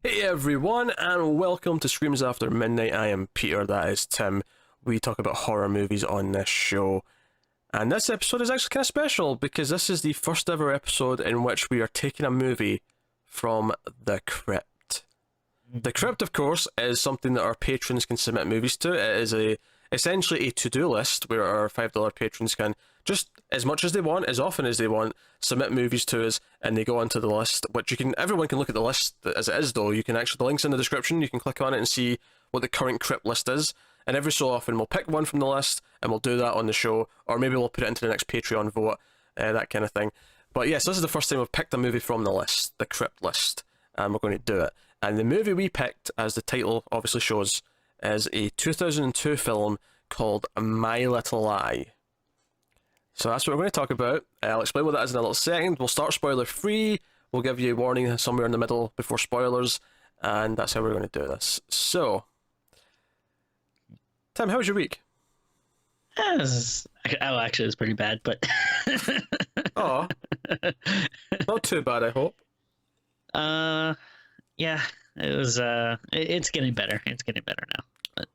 Hey everyone, and welcome to Screams After Midnight. I am Peter, that is Tim. We talk about horror movies on this show. And this episode is actually kind of special because this is the first ever episode in which we are taking a movie from the crypt. The crypt, of course, is something that our patrons can submit movies to. It is essentially a to-do list where our $5 patrons can, just as much as they want, as often as they want, submit movies to us, and they go onto the list, which everyone can look at the list as it is, though. You can actually, the link's in the description, you can click on it and see what the current crypt list is, and every so often we'll pick one from the list, and we'll do that on the show, or maybe we'll put it into the next Patreon vote, that kind of thing. But yes, this is the first time we've picked a movie from the list, the crypt list, and we're going to do it. And the movie we picked, as the title obviously shows, is a 2002 film called My Little Lie. So that's what we're going to talk about. I'll explain what that is in a little second. We'll start spoiler free. We'll give you a warning somewhere in the middle before spoilers. And that's how we're going to do this. So, Tim, how was your week? Actually, it was pretty bad, but... Oh, not too bad, I hope. Yeah, it was, it's getting better. It's getting better now. But...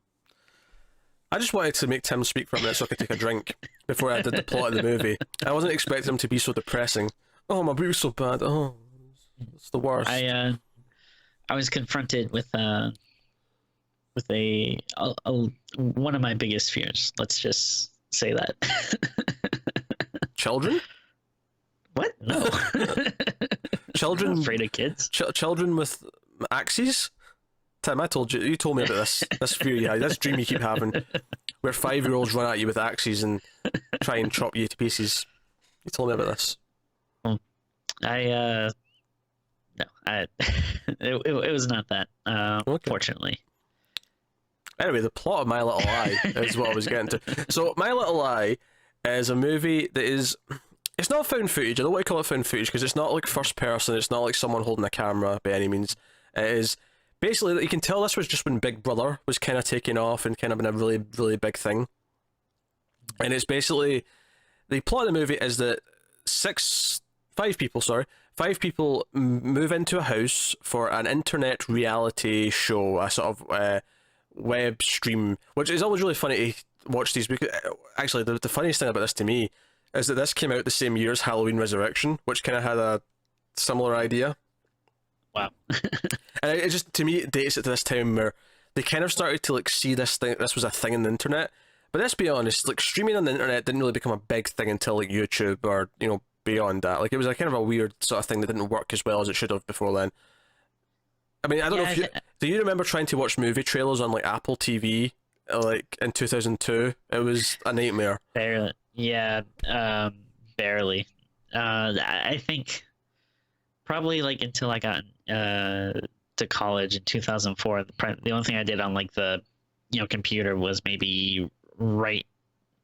I just wanted to make Tim speak for a minute so I could take a drink before I did the plot of the movie. I wasn't expecting him to be so depressing. Oh, my boob's so bad. Oh, it's the worst. I was confronted with a one of my biggest fears. Let's just say that. Children? What? No. Children? I'm afraid of kids. Children with axes? Tim, you told me about this fear you had, this dream you keep having, where 5-year-olds run at you with axes and try and chop you to pieces. You told me about this. No, it was not that, Okay. Fortunately. Anyway, the plot of My Little Lie is what I was getting to. So, My Little Lie is a movie that is... It's not found footage. I don't want to call it found footage because it's not like first person. It's not like someone holding a camera by any means. It is... Basically, you can tell this was just when Big Brother was kind of taking off and kind of been a really, really big thing. And it's basically... The plot of the movie is that five people move into a house for an internet reality show, a sort of web stream, which is always really funny to watch these, because actually the funniest thing about this to me is that this came out the same year as Halloween Resurrection, which kind of had a similar idea. Wow. And it just, to me, it dates it to this time where they kind of started to like see this was a thing on the internet. But let's be honest, like streaming on the internet didn't really become a big thing until like YouTube or, beyond that. Like it was a kind of a weird sort of thing that didn't work as well as it should have before then. I mean, I don't know if do you remember trying to watch movie trailers on like Apple TV like in 2002? It was a nightmare. Barely. Yeah, barely. I think probably like until I got to college in 2004, the only thing I did on like the computer was maybe write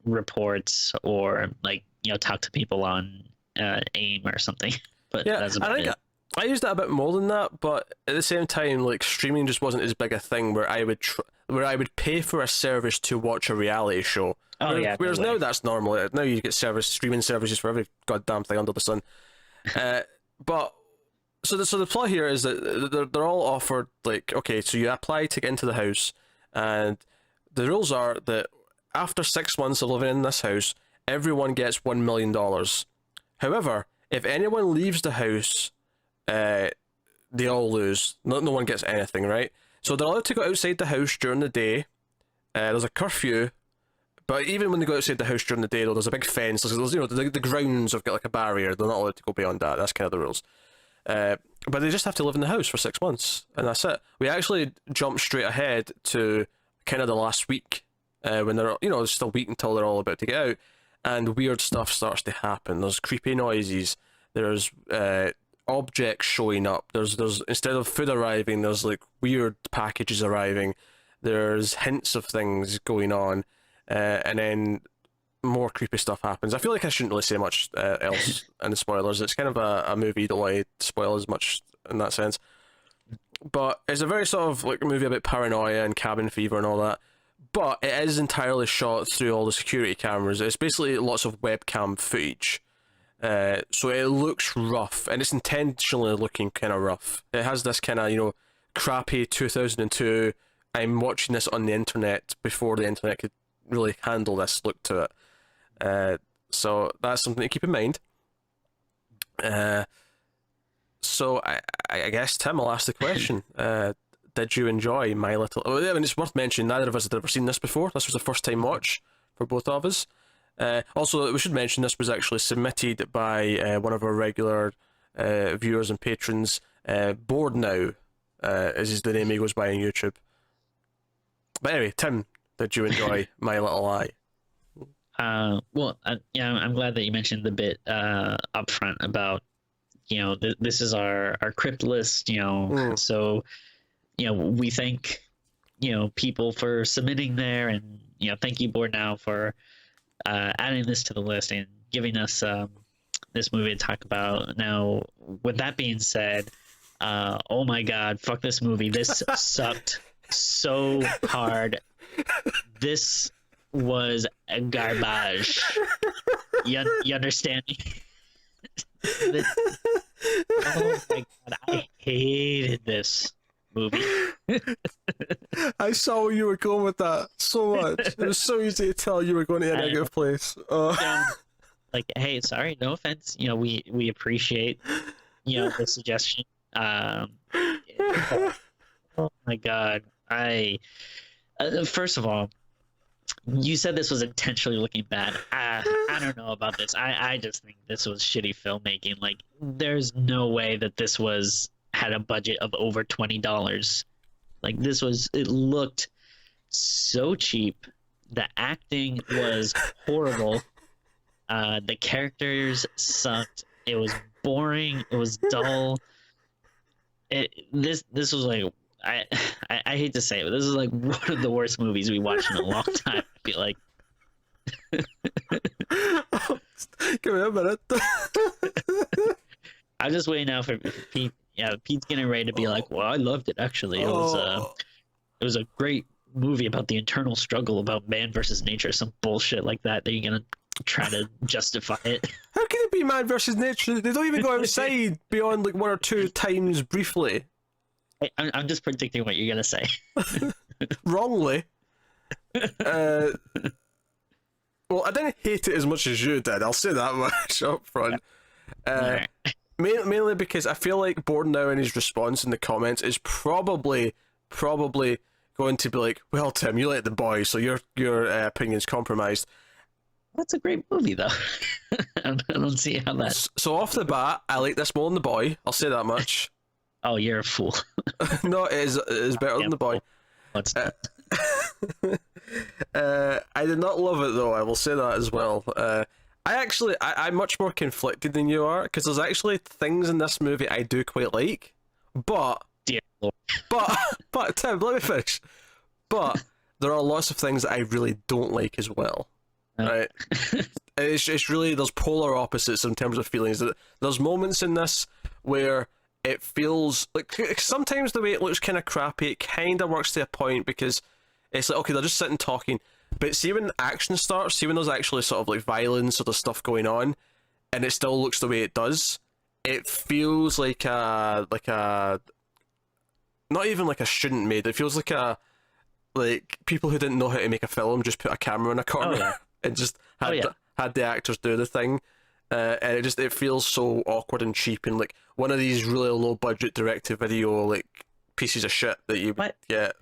reports or like talk to people on AIM or something. But yeah, that's about it. I used that a bit more than that, but at the same time, like streaming just wasn't as big a thing where I would pay for a service to watch a reality show. Oh yeah. Whereas now that's normal. Now you get streaming services for every goddamn thing under the sun. But so the plot here is that they're all offered like, okay, so you apply to get into the house, and the rules are that after 6 months of living in this house, everyone gets $1 million. However, if anyone leaves the house, they all lose. No one gets anything, right? So they're allowed to go outside the house during the day. There's a curfew, but even when they go outside the house during the day, though, there's a big fence. There's the grounds have got like a barrier. They're not allowed to go beyond that. That's kind of the rules. But they just have to live in the house for 6 months, and that's it. We actually jump straight ahead to kind of the last week, when they're it's just a week until they're all about to get out, and weird stuff starts to happen. There's creepy noises. There's objects showing up. There's instead of food arriving, there's like weird packages arriving. There's hints of things going on, and then more creepy stuff happens. I feel like I shouldn't really say much else in the spoilers. It's kind of a movie you don't want to spoil as much in that sense. But it's a very sort of like a movie about paranoia and cabin fever and all that. But it is entirely shot through all the security cameras. It's basically lots of webcam footage. So it looks rough, and it's intentionally looking kind of rough. It has this kind of, crappy 2002. I'm watching this on the internet before the internet could really handle this look to it. So that's something to keep in mind. So I guess, Tim, I'll ask the question. Did you enjoy My Little... I mean, it's worth mentioning, neither of us had ever seen this before. This was a first-time watch for both of us. Also, we should mention this was actually submitted by one of our regular viewers and patrons, Bored Now, is the name he goes by on YouTube. But anyway, Tim, did you enjoy My Little Lie? Well, yeah, I'm glad that you mentioned the bit up front about, this is our crypt list, so, we thank, people for submitting there, and, thank you, Board Now, for adding this to the list and giving us this movie to talk about. Now, with that being said, oh my God, fuck this movie. This sucked so hard. This was a garbage. You understand me? Oh my God, I hated this movie. I saw where you were going with that so much. It was so easy to tell you were going to a negative place. Like, hey, sorry, no offense. We appreciate, the suggestion. Oh my God, first of all, you said this was intentionally looking bad. I don't know about this. I just think this was shitty filmmaking. Like, there's no way that this had a budget of over $20. Like, it looked so cheap. The acting was horrible. The characters sucked. It was boring. It was dull. This was like, I hate to say it, but this is like one of the worst movies we watched in a long time. I feel like. Give me a minute. I'm just waiting now for Pete. Yeah, Pete's getting ready to be like, "Well, I loved it. Actually, it was a great movie about the internal struggle about man versus nature." Some bullshit like that. That you're gonna try to justify it. How can it be man versus nature? They don't even go outside beyond like one or two times briefly. I'm just predicting what you're gonna say. Wrongly. Well, I didn't hate it as much as you did. I'll say that much up front. Right. Mainly because I feel like Borden now in his response in the comments is probably going to be like, "Well, Tim, you like the boy, so your opinion's compromised." That's a great movie, though. I don't see how that. So off the bat, I like this more than the boy. I'll say that much. Oh, you're a fool. No, it is better than the boy. What's I did not love it though. I will say that as well. I'm much more conflicted than you are, because there's actually things in this movie I do quite like, but Dear Lord. but Tim, let me finish. But there are lots of things that I really don't like as well. Right? It's really, there's polar opposites in terms of feelings. There's moments in this where it feels like, sometimes the way it looks kind of crappy, it kind of works to a point, because it's like, okay, they're just sitting talking, but see when action starts, see when there's actually sort of like violence or the stuff going on, and it still looks the way it does, it feels like a not even like a student made, it feels like people who didn't know how to make a film just put a camera in a corner and just had the actors do the thing. And it feels so awkward and cheap, and like one of these really low budget direct to video like pieces of shit that you get.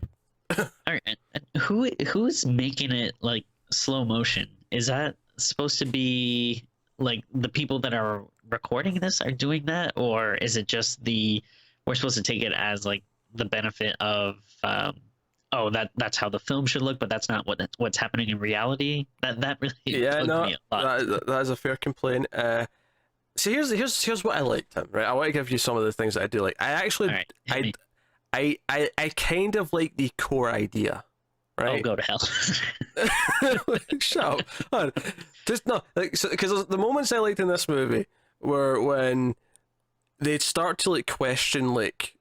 All right, and who's making it like slow motion? Is that supposed to be like the people that are recording this are doing that, or is it just we're supposed to take it as like the benefit of that's how the film should look, but that's not what's happening in reality? That really me a lot. That is a fair complaint. See, here's what I like, Tim. Right, I want to give you some of the things that I do like. I actually, right, I kind of like the core idea. Right? Oh, go to hell. Shut up. Just no, like, so, because the moments I liked in this movie were when they'd start to like question like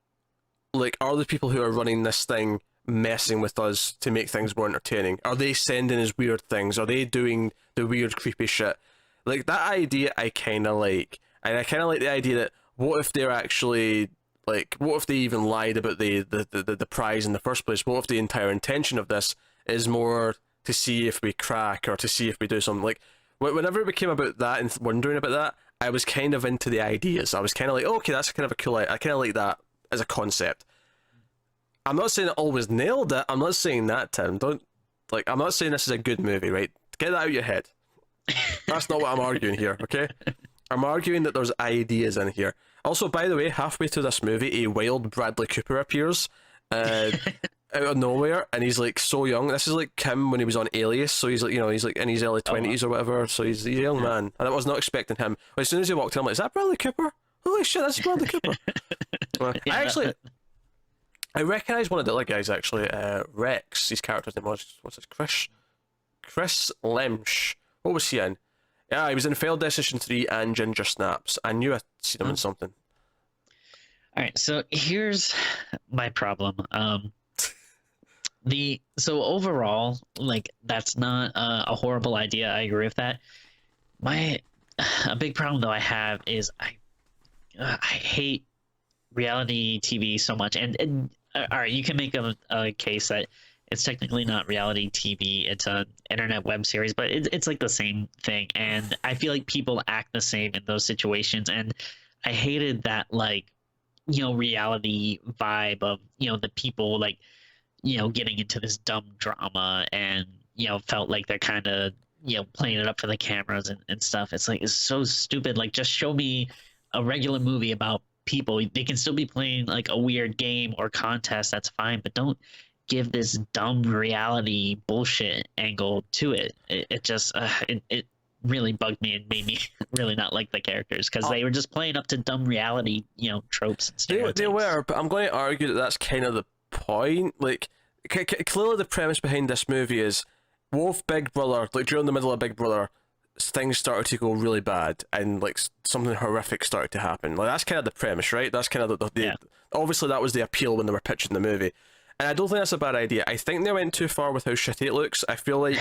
are the people who are running this thing messing with us to make things more entertaining? Are they sending us weird things? Are they doing the weird creepy shit? Like, that idea I kind of like. And I kind of like the idea that what if they're actually Like, what if they even lied about the prize in the first place? What if the entire intention of this is more to see if we crack or to see if we do something? Like, whenever it became about that and wondering about that, I was kind of into the ideas. I was kind of like, okay, that's kind of a cool. I kind of like that as a concept. I'm not saying it always nailed it. I'm not saying that, Tim. Don't like. I'm not saying this is a good movie, right? Get that out of your head. That's not what I'm arguing here, okay? I'm arguing that there's ideas in here. Also, by the way, halfway through this movie, a wild Bradley Cooper appears out of nowhere, and he's like so young. This is like him when he was on Alias, so he's like, you know, he's like in his early 20s or whatever, so he's a young man. And I was not expecting him. But as soon as he walked in, I'm like, is that Bradley Cooper? Holy shit, that's Bradley Cooper. I recognise one of the other guys actually, Rex, his character's name was, what's his, Kris Lemche. What was he in? Yeah, he was in Failed Destination 3 and Ginger Snaps. I knew I'd seen him in something. Alright, so here's my problem. So overall, like, that's not a horrible idea. I agree with that. A big problem though I have is I hate reality TV so much. And all right, you can make a case that it's technically not reality TV, it's an internet web series, but it's like the same thing. And I feel like people act the same in those situations. And I hated that, like, you know, reality vibe of, you know, the people, like, you know, getting into this dumb drama and, you know, felt like they're kind of, you know, playing it up for the cameras and stuff. It's like, it's so stupid. Like, just show me a regular movie about people. They can still be playing like a weird game or contest, that's fine, but don't give this dumb reality bullshit angle to it. It just it really bugged me and made me really not like the characters, because they were just playing up to dumb reality, you know, tropes and stereotypes. They were, but I'm going to argue that that's kind of the point. Like, clearly the premise behind this movie is, Wolf Big Brother, like during the middle of Big Brother, things started to go really bad and like something horrific started to happen. Like, that's kind of the premise, right? That's kind of the obviously that was the appeal when they were pitching the movie. And I don't think that's a bad idea. I think they went too far with how shitty it looks. I feel like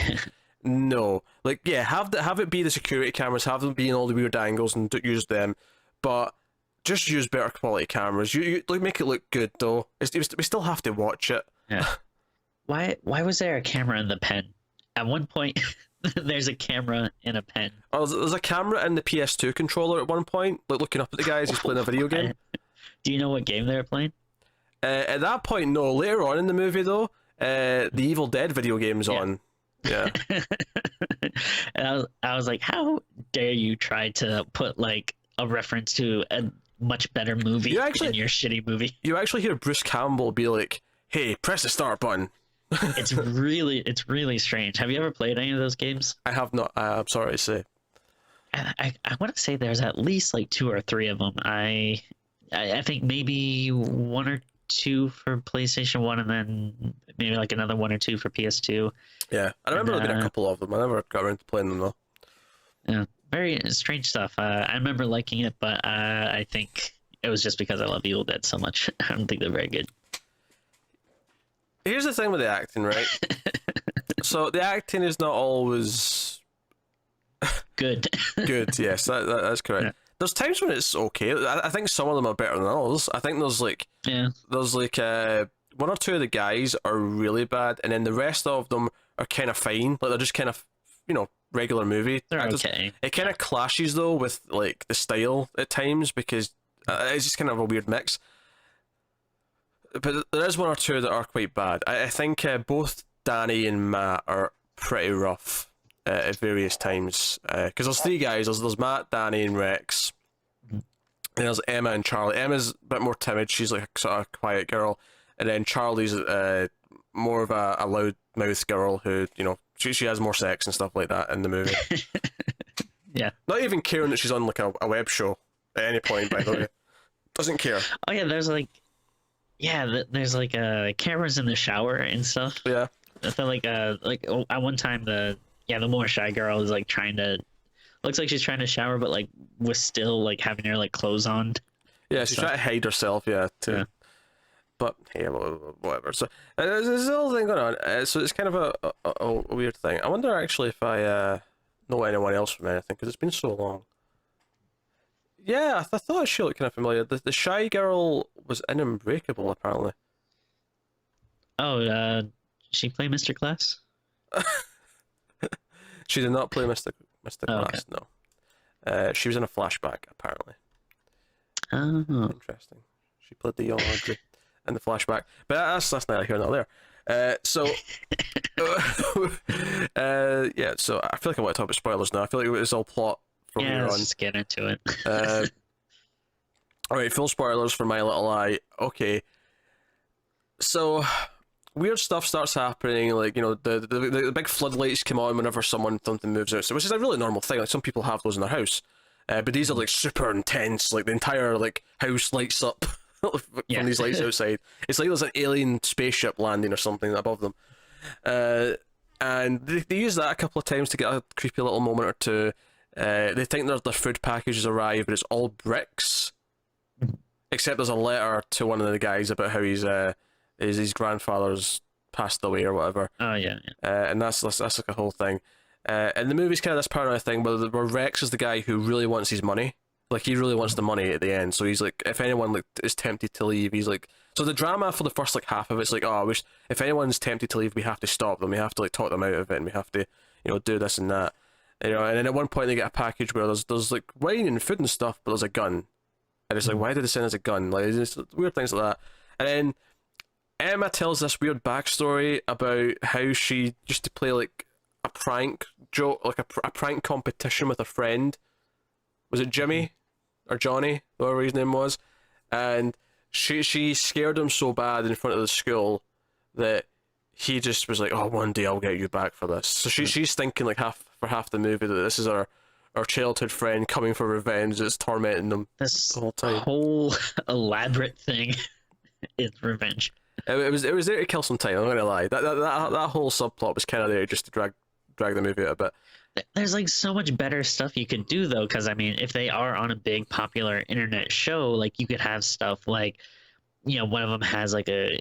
no, like, yeah, have it be the security cameras, have them be in all the weird angles and use them, but just use better quality cameras. You like, make it look good though. We still have to watch it. Yeah. Why was there a camera in the pen? At one point, there's a camera in a pen. Oh, there's a camera in the PS2 controller at one point, like looking up at the guys who's playing a video game. Do you know what game they were playing? At that point, no. Later on in the movie, though, the Evil Dead video game's on. Yeah. And I was like, how dare you try to put like a reference to a much better movie in your shitty movie? You actually hear Bruce Campbell be like, "Hey, press the start button." It's really strange. Have you ever played any of those games? I have not. I'm sorry to say. I want to say there's at least like 2 or 3 of them. I think maybe 1 or 2 for PlayStation 1, and then maybe like another 1 or 2 for PS2. Yeah, I remember there being a couple of them. I never got around to playing them though. Yeah, very strange stuff. I remember liking it, but I think it was just because I love Evil Dead so much. I don't think they're very good. Here's the thing with the acting, right? So the acting is not always good. Good, yes, that's correct. Yeah. There's times when it's okay. I think some of them are better than others. I think there's like 1 or 2 of the guys are really bad, and then the rest of them are kind of fine. Like, they're just kind of, you know, regular movie actors. Okay. It kind of clashes though with like the style at times, because it's just kind of a weird mix. But there is 1 or 2 that are quite bad. I think both Danny and Matt are pretty rough at various times. Because there's 3 guys. There's Matt, Danny, and Rex. And there's Emma and Charlie. Emma's a bit more timid. She's like a sort of quiet girl. And then Charlie's more of a loud-mouthed girl who, you know, she has more sex and stuff like that in the movie. Yeah. Not even caring that she's on like a web show at any point, by the way. Doesn't care. Oh yeah, there's like cameras in the shower and stuff. Yeah. I feel like at one time the more shy girl is like looks like she's trying to shower, but like was still like having her like clothes on. Yeah, she's trying to hide herself. Yeah, too. Yeah. But hey, whatever. So there's a little thing going on. So it's kind of a weird thing. I wonder actually if I know anyone else from anything, because it's been so long. Yeah, I thought she looked kind of familiar. The shy girl was in Unbreakable, apparently. Oh, she play Mr. Glass? She did not play Mr. Oh, okay. Glass, no. She was in a flashback, apparently. Oh. Interesting. She played the young Audrey in the flashback. But that's neither here nor there. So, yeah, so I feel like I want to talk about spoilers now. I feel like it was all plot from Yeah, here let's on. just get into it. Alright, full spoilers for My Little Lie. Okay. So, weird stuff starts happening, like, you know, the big floodlights come on whenever something moves out, so which is a really normal thing. Like, some people have those in their house, but these are like super intense. Like, the entire like house lights up from these lights outside. It's like there's an alien spaceship landing or something above them, and they use that a couple of times to get a creepy little moment or two. They think their food package has arrived, but it's all bricks, except there's a letter to one of the guys about how his grandfather's passed away or whatever. Oh yeah. And that's like a whole thing. And the movie's kind of this paranoid thing where Rex is the guy who really wants his money. Like, he really wants the money at the end. So he's like, if anyone like is tempted to leave, he's like. So the drama for the first like half of it's like, oh, I wish if anyone's tempted to leave, we have to stop them. We have to like talk them out of it, and we have to, you know, do this and that. You know, and then at one point they get a package where there's like wine and food and stuff, but there's a gun. And it's like, why did they send us a gun? Like, it's just weird things like that. And then Emma tells this weird backstory about how she used to play like a prank joke, like a prank competition with a friend. Was it Jimmy or Johnny, whatever his name was? And she scared him so bad in front of the school that he just was like, "Oh, one day I'll get you back for this." So she's thinking like half the movie that this is our childhood friend coming for revenge that's tormenting them This the whole time. whole elaborate thing is revenge. It was there to kill some time. I'm not gonna lie. That whole subplot was kind of there just to drag the movie out a bit. There's like so much better stuff you could do though, because I mean, if they are on a big popular internet show, like you could have stuff like, you know, one of them has like a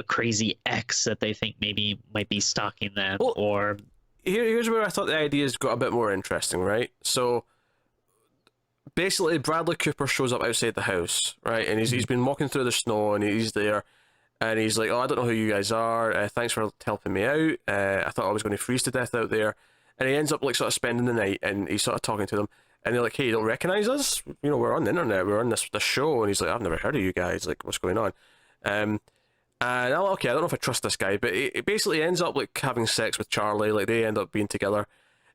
crazy ex that they think maybe might be stalking them, Well, or here's where I thought the ideas got a bit more interesting, right? So basically, Bradley Cooper shows up outside the house, right, and he's been walking through the snow, and he's there. And he's like, "Oh, I don't know who you guys are. Thanks for helping me out. I thought I was going to freeze to death out there." And he ends up like sort of spending the night, and he's sort of talking to them. And they're like, "Hey, you don't recognize us? You know, we're on the internet. We're on this show." And he's like, "I've never heard of you guys. Like, what's going on?" And I'm like, okay, I don't know if I trust this guy, but it basically ends up like having sex with Charlie. Like, they end up being together.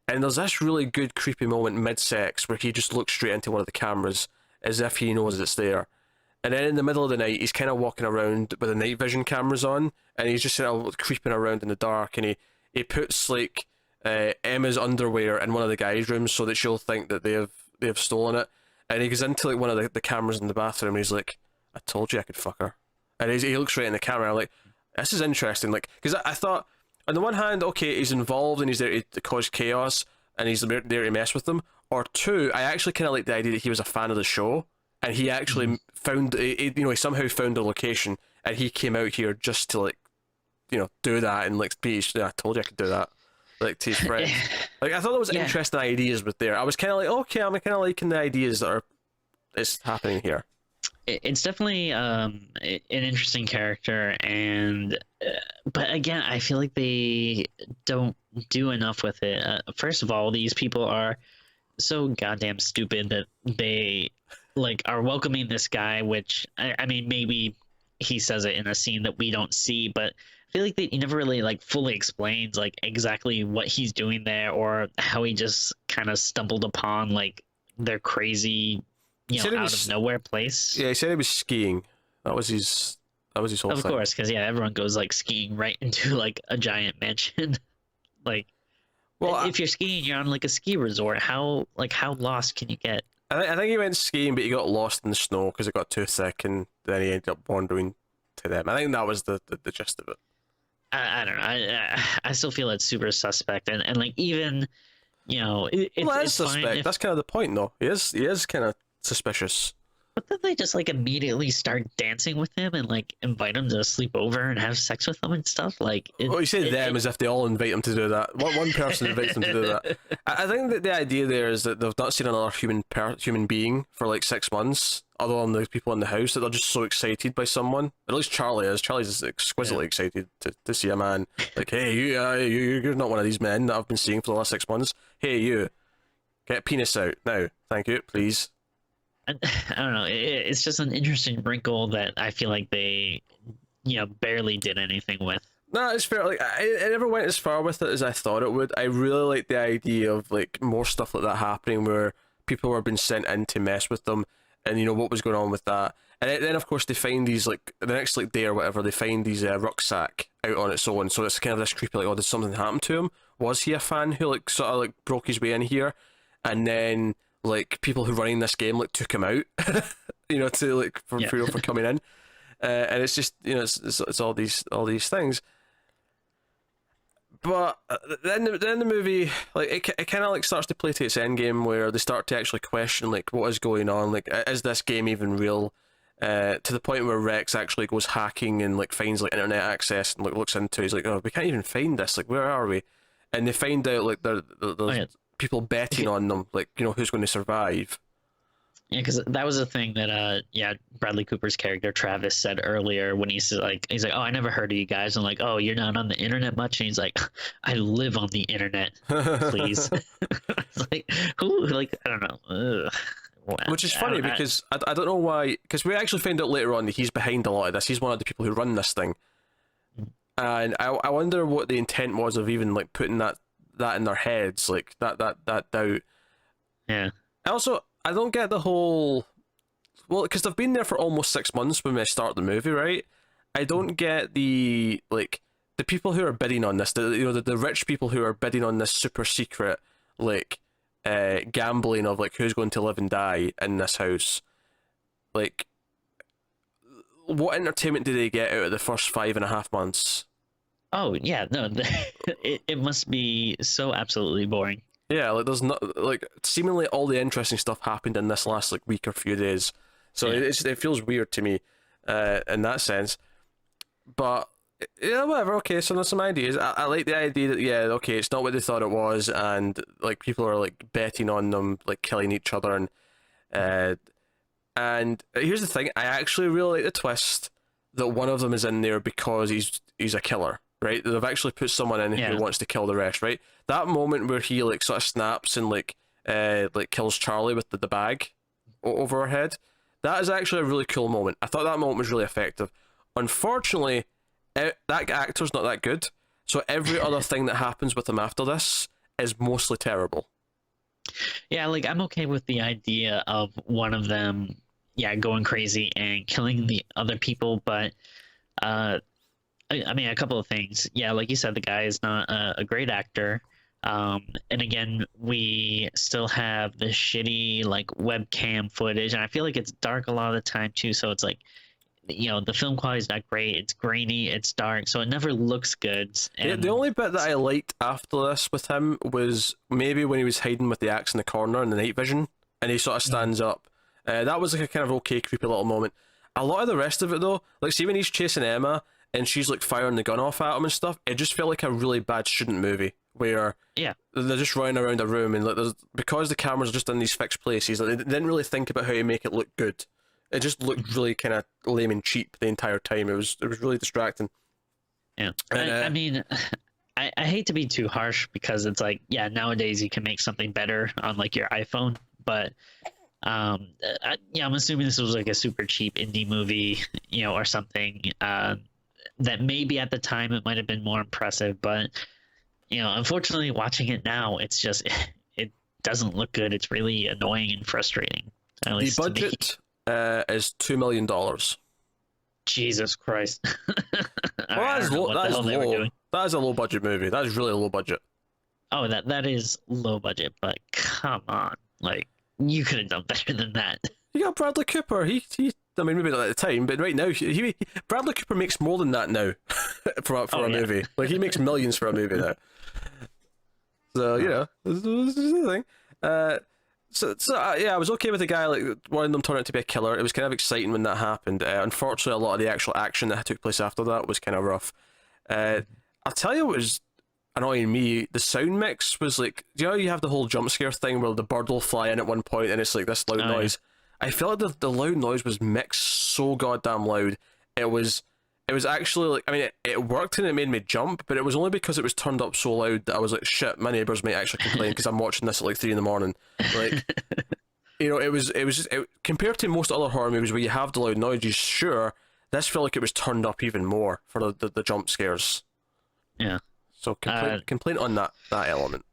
And there's this really good creepy moment mid-sex where he just looks straight into one of the cameras as if he knows it's there. And then in the middle of the night, he's kind of walking around with the night vision cameras on, and he's just sort of creeping around in the dark, and he puts like Emma's underwear in one of the guys' rooms so that she'll think that they have stolen it. And he goes into like one of the cameras in the bathroom, and he's like, "I told you I could fuck her." And he looks right in the camera. I'm like, this is interesting, like, because I thought on the one hand, okay, he's involved and he's there to cause chaos, and he's there to mess with them. Or two, I actually kind of like the idea that he was a fan of the show. And he actually found, he somehow found a location, and he came out here just to like, do that and like be. I told you I could do that, like, to his friends. Like, I thought there was interesting ideas with there. I was kind of like, okay, I'm kind of liking the ideas that is happening here. It's definitely an interesting character, and but again, I feel like they don't do enough with it. First of all, these people are so goddamn stupid that they like are welcoming this guy, which I mean, maybe he says it in a scene that we don't see, but I feel like he never really like fully explains like exactly what he's doing there, or how he just kind of stumbled upon like their crazy, out of nowhere place. Yeah, he said he was skiing. That was his whole thing. Of course, because everyone goes like skiing right into like a giant mansion. Like, well, if you're skiing, you're on like a ski resort. How lost can you get? I think he went skiing, but he got lost in the snow because it got too thick, and then he ended up wandering to them. I think that was the gist of it. I don't know. I still feel it's super suspect, and like even, it's suspect. That's kind of the point, though. He is kind of suspicious. But then they just like immediately start dancing with him and like invite him to sleep over and have sex with him and stuff. Like, Well, you say them as if they all invite him to do that. One person invites them to do that. I think that the idea there is that they've not seen another human being for like 6 months, other than the people in the house, that they're just so excited by someone. At least Charlie is. Charlie's just exquisitely excited to see a man. Like, hey, you're not one of these men that I've been seeing for the last 6 months. Hey, you, get penis out now. Thank you, please. I don't know. It's just an interesting wrinkle that I feel like they, barely did anything with. No, it's fair. Like, I never went as far with it as I thought it would. I really like the idea of like more stuff like that happening, where people were being sent in to mess with them, and what was going on with that. And then of course they find these, like, the next like day or whatever, they find these rucksack out on its own. So it's kind of this creepy, like, oh, did something happen to him? Was he a fan who like sort of like broke his way in here? And then like people who running this game like took him out, to like for coming in, and it's just it's all these things. But then the movie, like, it kind of like starts to play to its end game, where they start to actually question like what is going on, like, is this game even real? To the point where Rex actually goes hacking and like finds like internet access and like looks into it. He's like, oh, we can't even find this, like, where are we? And they find out like there's people betting on them, like, who's going to survive. Yeah, because that was a thing that Bradley Cooper's character Travis said earlier when he's like, oh, I never heard of you guys. I'm like, oh, you're not on the internet much, and he's like, I live on the internet, please. It's like, who? Like, I don't know. Ugh. Wow. Which is funny because I don't know why, because we actually find out later on that he's behind a lot of this. He's one of the people who run this thing, and I wonder what the intent was of even like putting that in their heads, like that doubt. Yeah. Also, I don't get the whole, well, because they've been there for almost 6 months when they start the movie, right? I don't get the, like, the people who are bidding on this, the rich people who are bidding on this super secret, like, gambling of like who's going to live and die in this house. Like, what entertainment do they get out of the first 5.5 months? Oh yeah, no, it must be so absolutely boring. Yeah, like, there's not, like, seemingly all the interesting stuff happened in this last like week or few days, so it feels weird to me, in that sense. But yeah, whatever. Okay, so there's some ideas. I like the idea that, yeah, okay, it's not what they thought it was, and like people are like betting on them, like killing each other, and here's the thing: I actually really like the twist that one of them is in there because he's a killer, right? They've actually put someone in who wants to kill the rest, right? That moment where he like sort of snaps and like kills Charlie with the bag over her head, that is actually a really cool moment. I thought that moment was really effective. Unfortunately, that actor's not that good, so every other thing that happens with him after this is mostly terrible. Yeah, like, I'm okay with the idea of one of them, going crazy and killing the other people, but I mean, a couple of things. Yeah, like you said, the guy is not a great actor. And again, we still have the shitty like webcam footage, and I feel like it's dark a lot of the time too. So it's like, the film quality is not great. It's grainy, it's dark, so it never looks good. And the only bit that I liked after this with him was maybe when he was hiding with the axe in the corner in the night vision, and he sort of stands up. That was like a kind of okay, creepy little moment. A lot of the rest of it though, like, see when he's chasing Emma and she's like firing the gun off at him and stuff, it just felt like a really bad student movie where they're just running around a room and like because the cameras are just in these fixed places, like, they didn't really think about how to make it look good. It just looked really kind of lame and cheap the entire time. It was really distracting. Yeah, and, I mean, I hate to be too harsh because it's like, nowadays you can make something better on like your iPhone, but I'm assuming this was like a super cheap indie movie, or something that maybe at the time it might have been more impressive, but unfortunately watching it now, it's just it doesn't look good. It's really annoying and frustrating. At least the budget is $2 million. Jesus Christ. Well, that is low. That is a low budget movie. That is really low budget. Oh, that is low budget, but come on, like, you could have done better than that. You got Bradley Cooper. He I mean, maybe not at the time, but right now, Bradley Cooper makes more than that now for a movie. Like, he makes millions for a movie now. So, this is the thing. Yeah, I was okay with the guy like wanting them turn out to be a killer. It was kind of exciting when that happened. Unfortunately, a lot of the actual action that took place after that was kind of rough. I'll tell you what was annoying me. The sound mix was like, do you know how you have the whole jump scare thing where the bird will fly in at one point and it's like this loud noise? Yeah. I felt like the loud noise was mixed so goddamn loud. It was actually like, I mean, it worked and it made me jump, but it was only because it was turned up so loud that I was like, shit, my neighbours might actually complain because I'm watching this at like 3 in the morning. Like, you know, it was just, compared to most other horror movies where you have the loud noises, sure, this felt like it was turned up even more for the jump scares. Yeah. So complaint on that element.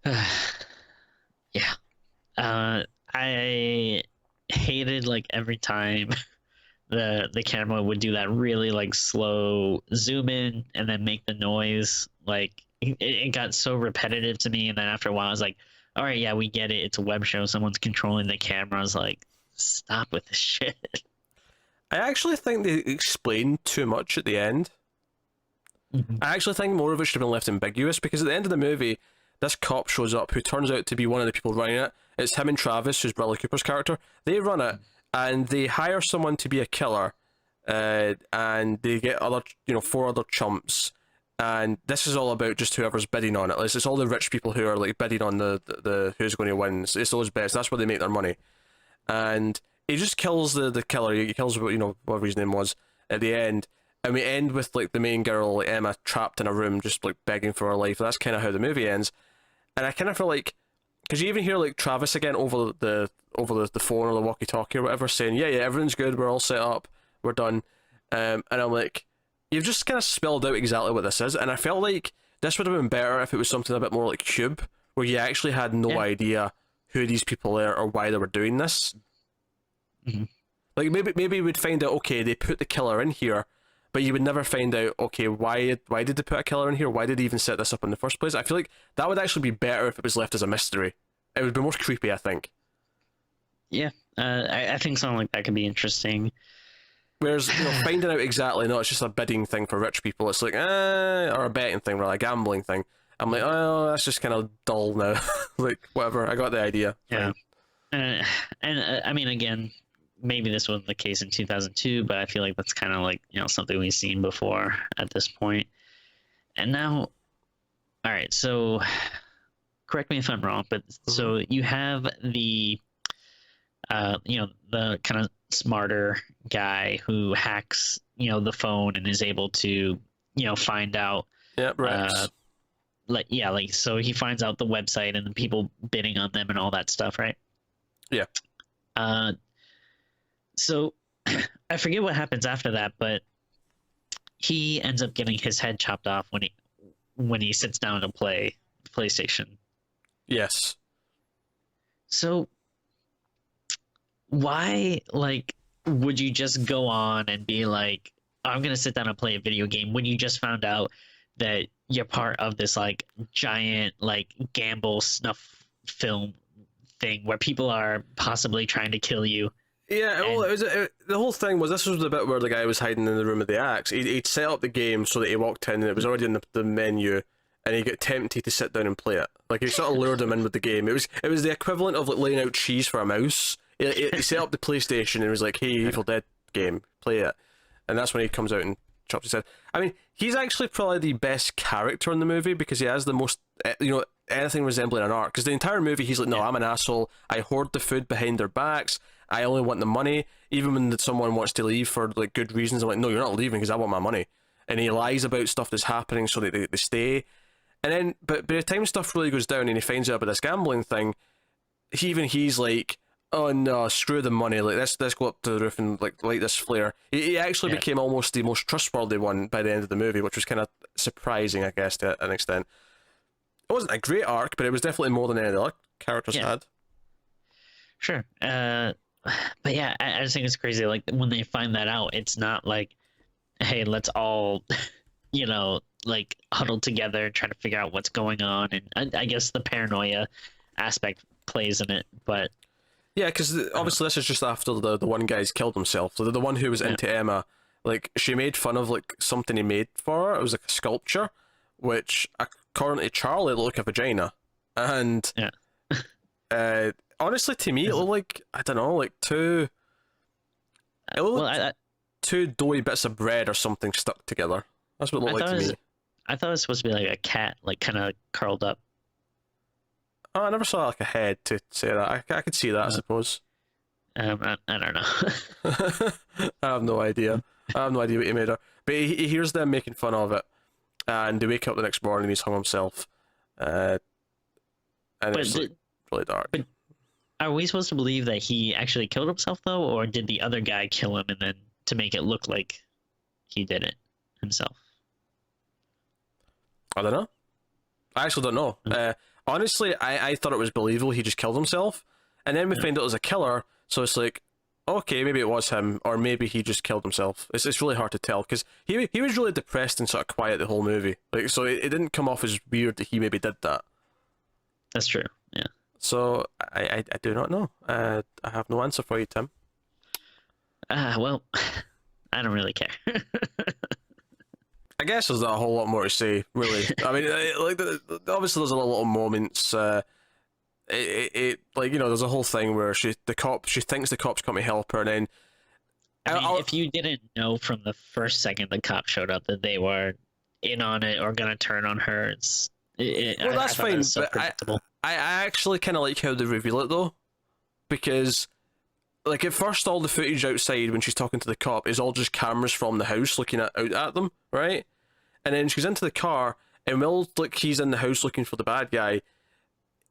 Yeah. I hated like every time the camera would do that really like slow zoom in and then make the noise. Like it got so repetitive to me, and then after a while I was like, all right, yeah, we get it, it's a web show, someone's controlling the camera. I was like, stop with this shit. I actually think they explained too much at the end. I actually think more of it should have been left ambiguous, because at the end of the movie this cop shows up who turns out to be one of the people running it. It's him and Travis, who's Bradley Cooper's character. They run it, and they hire someone to be a killer, and they get other, 4 other chumps, and this is all about just whoever's bidding on it. It's all the rich people who are like bidding on the who's going to win. It's those bets. That's where they make their money. And he just kills the killer. He kills whatever his name was at the end, and we end with like the main girl, like Emma, trapped in a room just like begging for her life. That's kind of how the movie ends. And I kind of feel like, because you even hear like Travis again over the phone or the walkie-talkie or whatever, saying, yeah, everything's good, we're all set up, we're done. And I'm like, you've just kind of spelled out exactly what this is. And I felt like this would have been better if it was something a bit more like Cube, where you actually had no idea who these people are or why they were doing this. Like maybe we'd find out, okay, they put the killer in here, but you would never find out, okay, why did they put a killer in here? Why did they even set this up in the first place? I feel like that would actually be better if it was left as a mystery. It would be more creepy, I think. Yeah, I think something like that could be interesting. Whereas, finding out exactly, no, it's just a bidding thing for rich people. It's like, or a betting thing, or a gambling thing. I'm like, oh, that's just kind of dull now. Like, whatever, I got the idea. Yeah. And I mean, again, maybe this wasn't the case in 2002, but I feel like that's kind of like, something we've seen before at this point. And now, all right, so correct me if I'm wrong, but so you have the, the kind of smarter guy who hacks, the phone and is able to, find out. Yeah, right. So he finds out the website and the people bidding on them and all that stuff, right? Yeah. So I forget what happens after that, but he ends up getting his head chopped off when he sits down to play PlayStation. Yes. So why, would you just go on and be like, I'm gonna sit down and play a video game when you just found out that you're part of this giant gamble snuff film thing where people are possibly trying to kill you? Yeah, well, the whole thing was, this was the bit where the guy was hiding in the room with the axe. He'd set up the game so that he walked in and it was already in the menu, and he got tempted to sit down and play it. Like, he sort of lured him in with the game. It was the equivalent of laying out cheese for a mouse. He set up the PlayStation and was like, hey, Evil Dead game, play it. And that's when he comes out and chops his head. I mean, he's actually probably the best character in the movie because he has the most, anything resembling an arc. Because the entire movie, he's like, no, I'm an asshole. I hoard the food behind their backs. I only want the money. Even when someone wants to leave for good reasons, I'm like, no, you're not leaving because I want my money. And he lies about stuff that's happening so that they stay. And then, but by the time stuff really goes down and he finds out about this gambling thing, he's like, oh no, screw the money. Let's go up to the roof and light this flare. He actually became almost the most trustworthy one by the end of the movie, which was kind of surprising, I guess, to an extent. It wasn't a great arc, but it was definitely more than any of the other characters had. Sure. But yeah, I just think it's crazy. Like, when they find that out, it's not like, hey, let's all, huddle together and try to figure out what's going on. And I guess the paranoia aspect plays in it, but... Yeah, because obviously this is just after the one guy's killed himself. So the one who was into Emma, she made fun of something he made for her. It was like a sculpture, which according to Charlie looked like a vagina, and honestly, to me, it looked like, I don't know, like two. It looked Well, like two doughy bits of bread or something stuck together. That's what it I looked like thought to it was, me. I thought it was supposed to be like a cat, like kind of curled up. Oh, I never saw like a head to say that. I could see that, I Uh, suppose. I don't know. I have no idea. I have no idea what he made her. But he hears them making fun of it, and they wake up the next morning and he's hung himself. Uh, and But it's like really dark. but are we supposed to believe that he actually killed himself though, or did the other guy kill him and then to make it look like he did it himself? I don't know. I actually don't know. Honestly, I thought it was believable he just killed himself. And then we find out it was a killer, so it's like, okay, maybe it was him, or maybe he just killed himself. It's really hard to tell, because he was really depressed and sort of quiet the whole movie. Like, so it didn't come off as weird that he maybe did that. That's true. Yeah. So I do not know. I have no answer for you, Tim. Well, I don't really care. I guess there's not a whole lot more to say, really. I mean, like, obviously there's a lot of little moments. It like, you know, there's a whole thing where she thinks the cops come to help her, and then I mean, if you didn't know from the first second the cop showed up that they were in on it or gonna turn on her, well, that's I thought that fine. was so But predictable. I actually kind of like how they reveal it though, because like at first all the footage outside when she's talking to the cop is all just cameras from the house looking out at them, right? And then she's into the car, and while like he's in the house looking for the bad guy,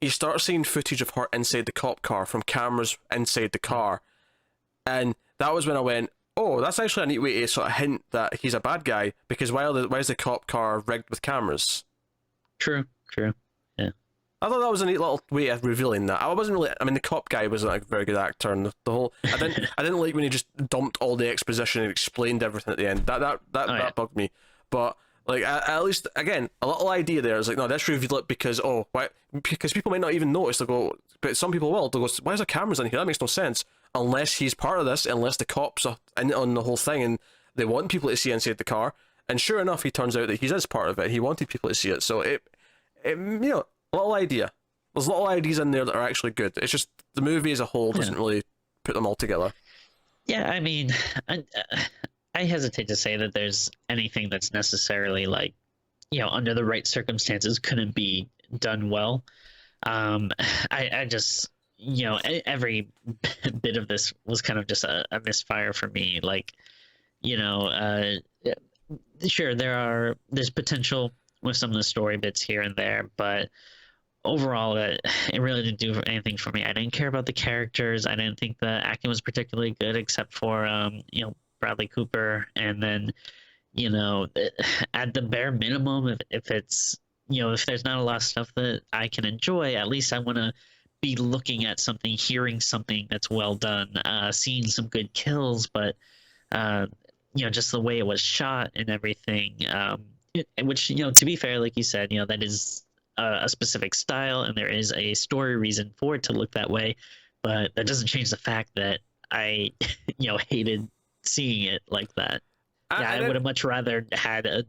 you start seeing footage of her inside the cop car from cameras inside the car. And that was when I went, oh, that's actually a neat way to sort of hint that he's a bad guy, because why is the cop car rigged with cameras? True. Yeah. I thought that was a neat little way of revealing that. I wasn't really. I mean, the cop guy wasn't a very good actor, and the whole. I didn't like when he just dumped all the exposition and explained everything at the end. That bugged me. But like, at least again, a little idea there is like, no, let's reveal it because why? Because people might not even notice. They'll go, but some people will. They'll go, why is there cameras in here? That makes no sense. Unless he's part of this, unless the cops are in on the whole thing and they want people to see inside the car. And sure enough, he turns out that he is part of it. He wanted people to see it, so it you know. Little idea. There's little ideas in there that are actually good. It's just the movie as a whole doesn't really put them all together. Yeah, I mean, I hesitate to say that there's anything that's necessarily like, under the right circumstances couldn't be done well. I just, every bit of this was kind of just a misfire for me. Like, sure, there's potential with some of the story bits here and there, but overall, it really didn't do anything for me. I didn't care about the characters. I didn't think the acting was particularly good, except for Bradley Cooper. And then, at the bare minimum, if it's if there's not a lot of stuff that I can enjoy, at least I want to be looking at something, hearing something that's well done, seeing some good kills, but just the way it was shot and everything. Which, to be fair, like you said, that is a specific style and there is a story reason for it to look that way, but that doesn't change the fact that I hated seeing it like that. I would have much rather had a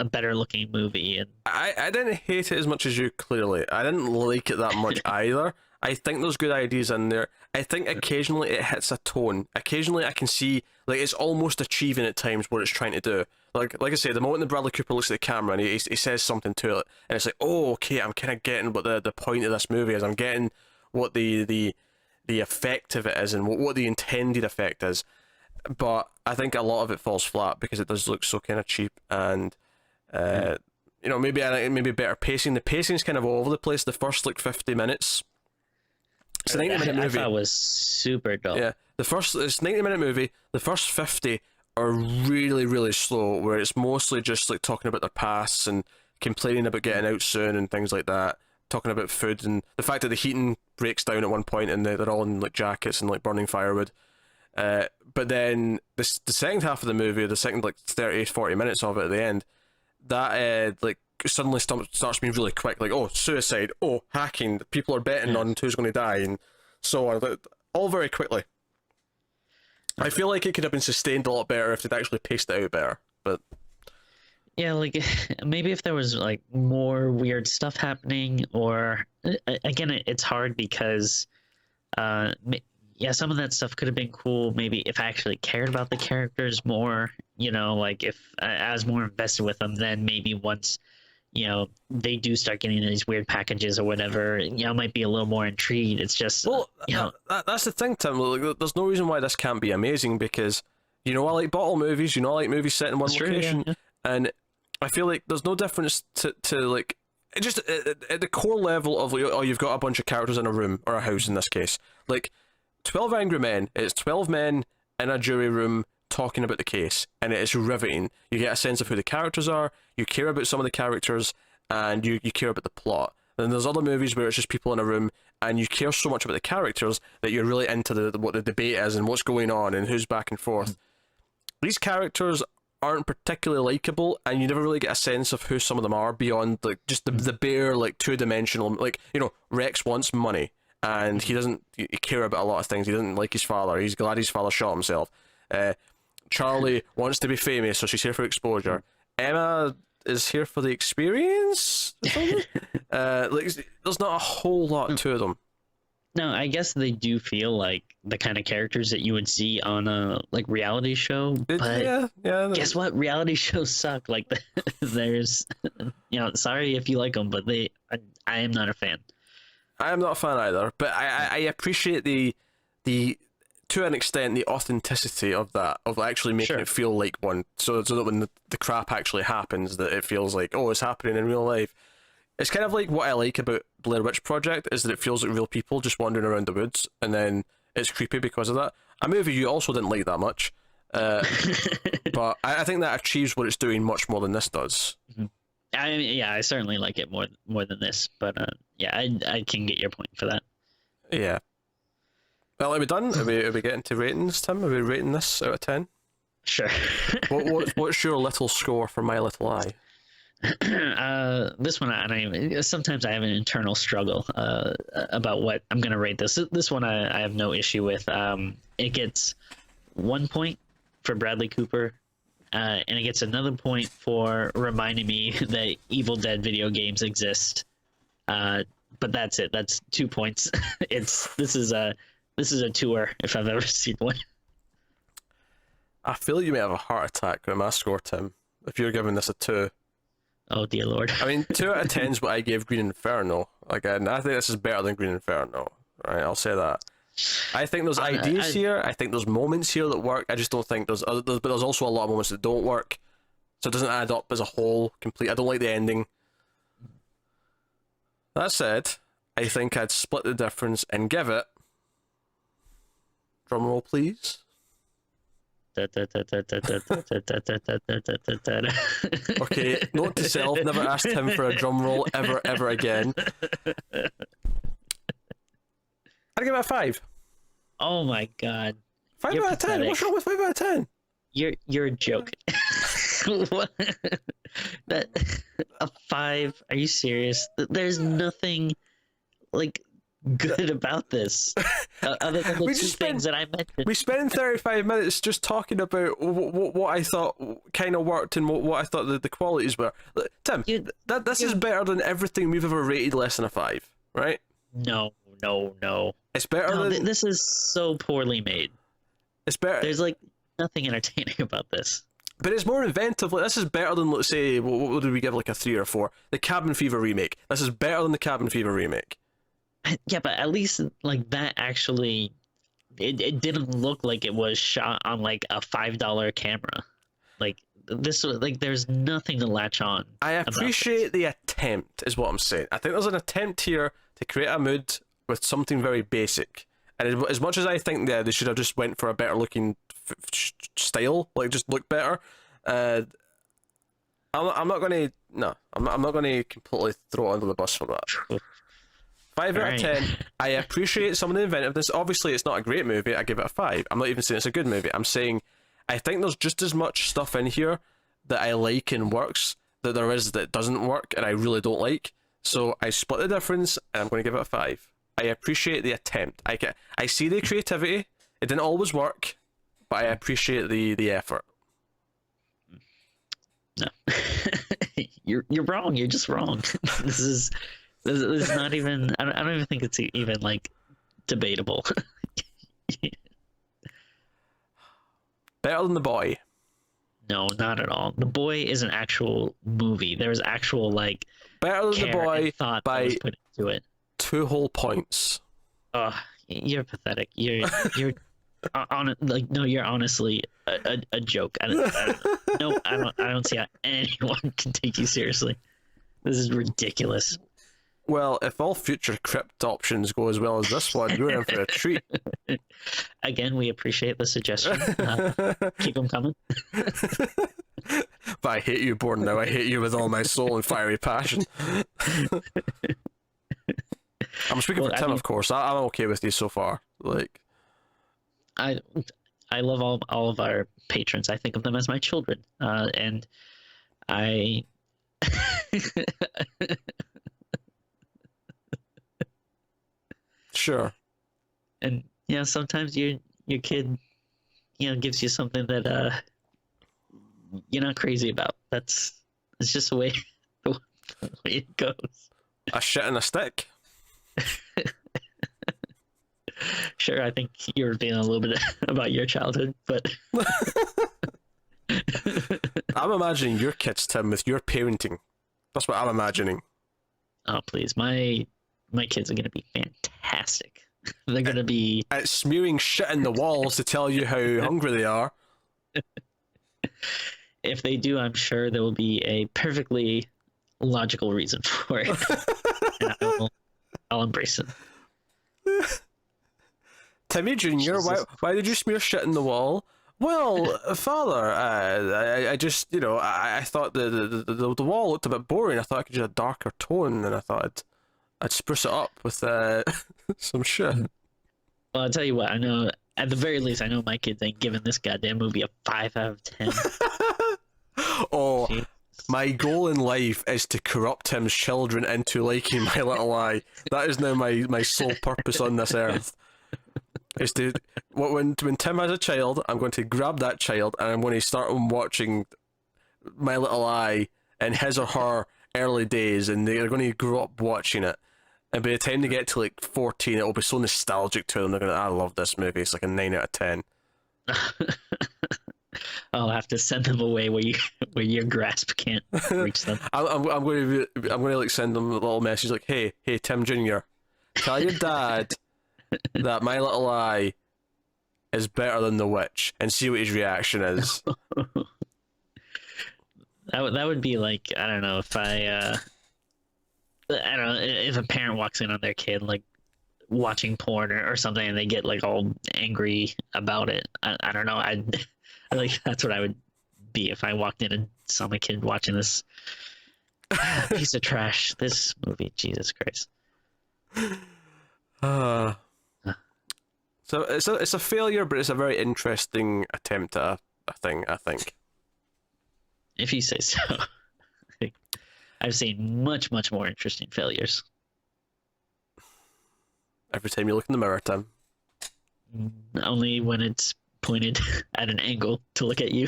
better looking movie. And I didn't hate it as much as you, clearly. I didn't like it that much either. I think there's good ideas in there. I think occasionally it hits a tone. Occasionally I can see like it's almost achieving at times what it's trying to do. Like I say, the moment that Bradley Cooper looks at the camera and he says something to it, and it's like, oh, okay, I'm kind of getting what the point of this movie is. I'm getting what the effect of it is and what the intended effect is. But I think a lot of it falls flat because it does look so kind of cheap, and maybe better pacing. The pacing's kind of all over the place. The first like 50 minutes. It's a 90-minute movie. I thought it was super dull. Yeah, it's a 90-minute movie. The first 50 are really, really slow, where it's mostly just like talking about their pasts and complaining about getting out soon and things like that. Talking about food and the fact that the heating breaks down at one point and they're all in like jackets and like burning firewood. But then the second half of the movie, the second like 30, 40 minutes of it at the end, that like suddenly starts being really quick. Like, oh, suicide, oh, hacking, people are betting on who's going to die, and so on. All very quickly. I feel like it could have been sustained a lot better if they'd actually paced it out better. But yeah, like maybe if there was like more weird stuff happening, or again, it's hard because Yeah, some of that stuff could have been cool. Maybe if I actually cared about the characters more, like if I was more invested with them, then maybe once, they do start getting these weird packages or whatever, I might be a little more intrigued. It's just, Well, that's the thing, Tim. Like, there's no reason why this can't be amazing because, I like bottle movies. I like movies set in one location, and I feel like there's no difference to like just at the core level of like, oh, you've got a bunch of characters in a room or a house in this case, like 12 Angry Men. It's 12 men in a jury room talking about the case, and it is riveting. You get a sense of who the characters are, you care about some of the characters, and you care about the plot. And there's other movies where it's just people in a room, and you care so much about the characters that you're really into what the debate is and what's going on and who's back and forth. These characters aren't particularly likable, and you never really get a sense of who some of them are beyond like just the bare like two-dimensional, like Rex wants money and he doesn't care about a lot of things. He doesn't like his father. He's glad his father shot himself. Charlie wants to be famous, so she's here for exposure. Emma is here for the experience. Like, there's not a whole lot to them. No, I guess they do feel like the kind of characters that you would see on a like reality show. But yeah. Guess what? Reality shows suck. Like there's, sorry if you like them, but I am not a fan. I am not a fan either, but I appreciate the to an extent the authenticity of that, of actually making it feel like one, so that when the crap actually happens, that it feels like, oh, it's happening in real life. It's kind of like what I like about Blair Witch Project is that it feels like real people just wandering around the woods, and then it's creepy because of that. A movie you also didn't like that much, but I think that achieves what it's doing much more than this does. I certainly like it more than this, but I can get your point for that. Yeah. Well, are we done? Are we getting to ratings, Tim? Are we rating this out of 10? Sure. What's your little score for My Little Eye? This one, sometimes I have an internal struggle about what I'm gonna rate this. This one I have no issue with. It gets 1 point for Bradley Cooper, and it gets another point for reminding me that Evil Dead video games exist. But that's it. That's 2 points. This is a tour if I've ever seen one. I feel you may have a heart attack with my score, Tim, if you're giving this a 2. Oh dear Lord. I mean, 2 out of 10 is what I gave Green Inferno. Again, I think this is better than Green Inferno. Right, I'll say that. I think there's ideas here. I think there's moments here that work. I just don't think but there's also a lot of moments that don't work. So it doesn't add up as a whole. Complete. I don't like the ending. That said, I think I'd split the difference and give it. Drum roll, please. Okay, note to self, never asked him for a drum roll ever again. I'd give it a 5. Oh my god. 5 out of 10? Pathetic. What's wrong with 5 out of 10? You're a joke. A 5? Are you serious? There's nothing like good about this other than the two things that I mentioned. We spent 35 minutes just talking about what I thought kind of worked and what I thought the qualities were. Tim, this is better than everything we've ever rated less than a 5, right? No. It's better than... This is so poorly made. It's better... There's like nothing entertaining about this. But it's more inventive. Like, this is better than, let's say, what did we give, like a 3 or 4? The Cabin Fever remake. This is better than the Cabin Fever remake. Yeah, but at least like that actually, it didn't look like it was shot on like a $5 camera. Like this was like there's nothing to latch on. I appreciate the attempt, is what I'm saying. I think there's an attempt here to create a mood with something very basic. And as much as I think they should have just went for a better looking style, like just look better. I'm not going to completely throw it under the bus for that. 5 out of 10. I appreciate some of the inventiveness. Obviously, it's not a great movie. I give it a 5. I'm not even saying it's a good movie. I'm saying I think there's just as much stuff in here that I like and works that there is that doesn't work and I really don't like. So I split the difference and I'm going to give it a 5. I appreciate the attempt. I see the creativity. It didn't always work, but I appreciate the effort. No, you're wrong. You're just wrong. This is not even. I don't even think it's even like debatable. Better than The Boy. No, not at all. The Boy is an actual movie. There's actual like Better than The care Boy and thought that was by put into it. 2 whole points. Oh, you're pathetic. You're on like no, you're honestly a joke. I don't see how anyone can take you seriously. This is ridiculous. Well, if all future crypt options go as well as this one, you're in for a treat. Again, we appreciate the suggestion. Keep them coming. But I hate you, Born. Now I hate you with all my soul and fiery passion. I'm speaking for Tim, of course. I'm okay with you so far. Like, I love all of our patrons. I think of them as my children, and I. Sure. And sometimes your kid, gives you something that you're not crazy about. It's just the way it goes. A shit and a stick. Sure, I think you're revealing a little bit about your childhood, but I'm imagining your kids, Tim, with your parenting. That's what I'm imagining. Oh please, my kids are gonna be fantastic. They're gonna be smearing shit in the walls to tell you how hungry they are. If they do, I'm sure there will be a perfectly logical reason for it. And I'll embrace it. Timmy Jr., why did you smear shit in the wall? Well, Father, I just, I thought the wall looked a bit boring. I thought I could use a darker tone, and I thought I'd spruce it up with some shit. Well, I'll tell you what, I know, at the very least, I know my kids ain't giving this goddamn movie a 5 out of 10. Oh, Jeez. My goal in life is to corrupt Tim's children into liking My Little Lie. That is now my sole purpose on this earth. Is to when Tim has a child, I'm going to grab that child and I'm going to start him watching My Little Lie in his or her early days, and they're going to grow up watching it. And by the time they get to like 14, it'll be so nostalgic to them. They're going to, I love this movie. It's like a 9 out of 10. I'll have to send them away where your grasp can't reach them. I'm going to like send them a little message like, hey Tim Jr., tell your dad that My Little Lie is better than The Witch, and see what his reaction is. That would be like, I don't know, if I don't know, if a parent walks in on their kid like watching porn or something, and they get like all angry about it. I don't know. I like, that's what I would be if I walked in and saw my kid watching this piece of trash. This movie, Jesus Christ. So it's a failure, but it's a very interesting attempt at a thing, I think. If you say so. I've seen much, much more interesting failures. Every time you look in the mirror, Tim. Only when it's pointed at an angle to look at you.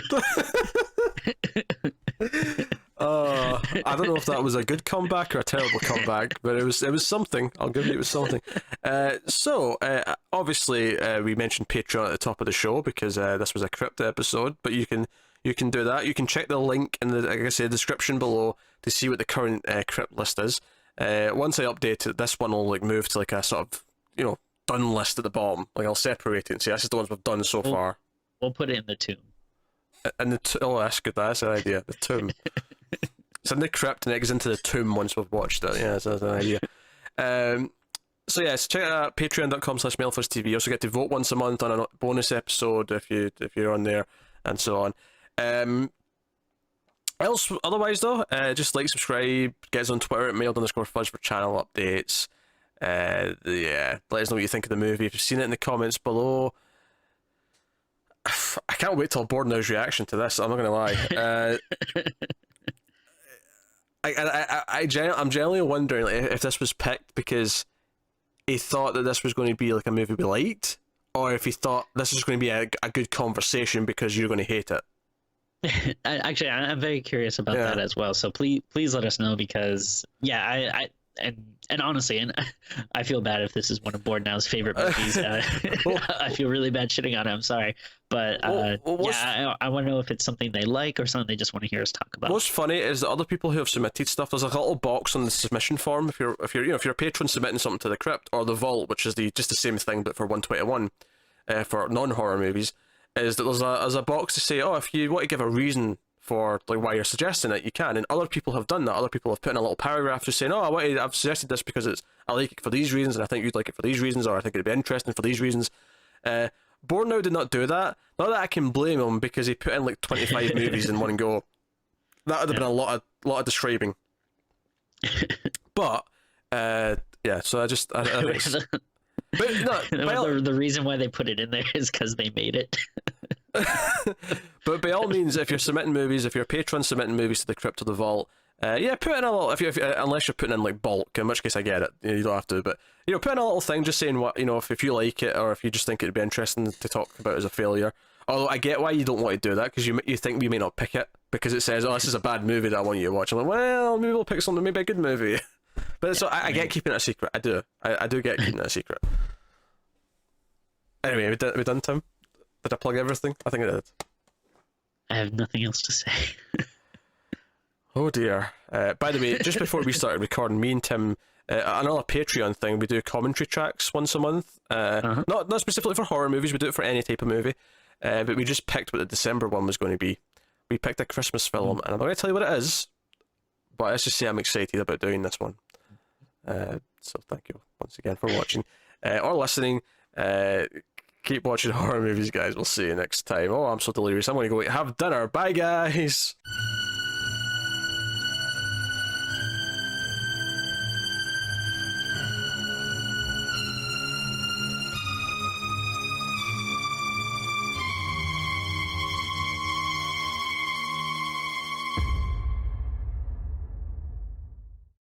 I don't know if that was a good comeback or a terrible comeback, but it was something. I'll give you it was something. So obviously we mentioned Patreon at the top of the show because this was a crypt episode, but you can do that. You can check the link in the, like I said, description below to see what the current crypt list is. Once I update it, this one will like move to like a sort of done list at the bottom. Like I'll separate it and say this is the ones we've done so far. We'll put it in the tomb. And that's good. That's an idea. The tomb. It's in the crypt and it goes into the tomb once we've watched it. Yeah, that's an idea. So yes, check it out, patreon.com/MailFuzzTV. You also get to vote once a month on a bonus episode if you're on there, and so on. Otherwise though, just like, subscribe, get us on Twitter at mailed_fuzz for channel updates. Yeah, let us know what you think of the movie. If you've seen it, in the comments below. I can't wait till Bordenow's reaction to this. I'm not gonna lie. I'm generally wondering like, if this was picked because he thought that this was going to be like a movie we liked, or if he thought this is going to be a good conversation because you're going to hate it. Actually, I'm very curious about that as well. So please let us know because I and honestly, and I feel bad if this is one of Board Now's favorite movies. Well, I feel really bad shitting on it. I'm sorry, but I want to know if it's something they like or something they just want to hear us talk about. what's funny is that other people who have submitted stuff, there's like a little box on the submission form if you're if you're a patron submitting something to the crypt or the vault, which is just the same thing but for 121 for non-horror movies, is that there's a box to say, oh, if you want to give a reason for like why you're suggesting it, you can. And other people have done that. Other people have put in a little paragraph just saying, oh, I've suggested this because I like it for these reasons, and I think you'd like it for these reasons, or I think it'd be interesting for these reasons. Bornow did not do that. Not that I can blame him, because he put in like 25 movies in one go. That would have been a lot of describing. But yeah, so I think but no, the reason why they put it in there is because they made it. but by all means, if you're submitting movies, if you're a patron submitting movies to the crypt or the vault, yeah, put in a little. Unless you're putting in like bulk, in which case I get it. You don't have to, but put in a little thing just saying what if you like it, or if you just think it'd be interesting to talk about as a failure. Although I get why you don't want to do that, because you think we may not pick it because it says, oh, this is a bad movie that I want you to watch. I'm like, well, maybe we'll pick something, maybe a good movie. But so I get keeping it a secret. I do. I do get keeping it a secret. Anyway, we done, Tim? Did I plug everything? I think I did. I have nothing else to say. Oh dear. By the way, just before we started recording, me and Tim, another Patreon thing, we do commentary tracks once a month. Not specifically for horror movies, we do it for any type of movie. But we just picked what the December one was going to be. We picked a Christmas film, and I'm not going to tell you what it is, but let's just say I'm excited about doing this one. So thank you once again for watching or listening. Keep watching horror movies, guys. We'll see you next time. Oh, I'm so delirious. I'm going to go have dinner. Bye, guys.